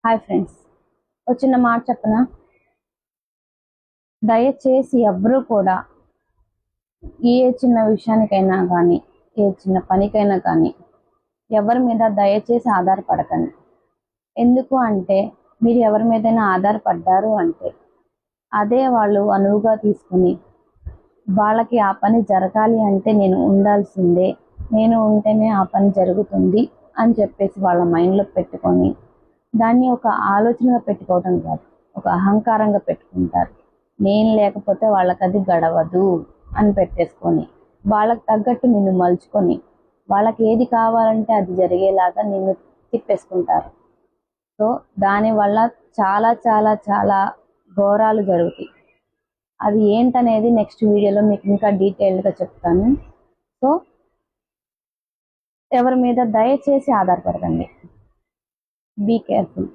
Hi friends, ఒక చిన్న మాట చెప్పనా? దయచేసి ఎవ్వరూ కూడా ఏ చిన్న విషయానికైనా కానీ, ఏ చిన్న పనికైనా కానీ ఎవరి మీద దయచేసి ఆధారపడకండి. ఎందుకు అంటే, మీరు ఎవరి మీదైనా ఆధారపడ్డారు అంటే అదే వాళ్ళు అనువుగా తీసుకుని వాళ్ళకి ఆ పని జరగాలి అంటే నేను ఉండాల్సిందే, నేను ఉంటేనే ఆ పని జరుగుతుంది అని చెప్పేసి వాళ్ళ మైండ్లో పెట్టుకొని దాన్ని ఒక ఆలోచనగా పెట్టుకోవడం కాదు, ఒక అహంకారంగా పెట్టుకుంటారు. నేను లేకపోతే వాళ్ళకి అది గడవదు అని పెట్టేసుకొని వాళ్ళకి తగ్గట్టు నిన్ను మలుచుకొని వాళ్ళకి ఏది కావాలంటే అది జరిగేలాగా నిన్ను తిప్పేసుకుంటారు. సో దానివల్ల చాలా చాలా చాలా ఘోరాలు జరుగుతాయి. అది ఏంటనేది నెక్స్ట్ వీడియోలో మీకు ఇంకా డీటెయిల్డ్గా చెప్తాను. సో ఎవరి మీద దయచేసి ఆధారపడకండి. Be careful.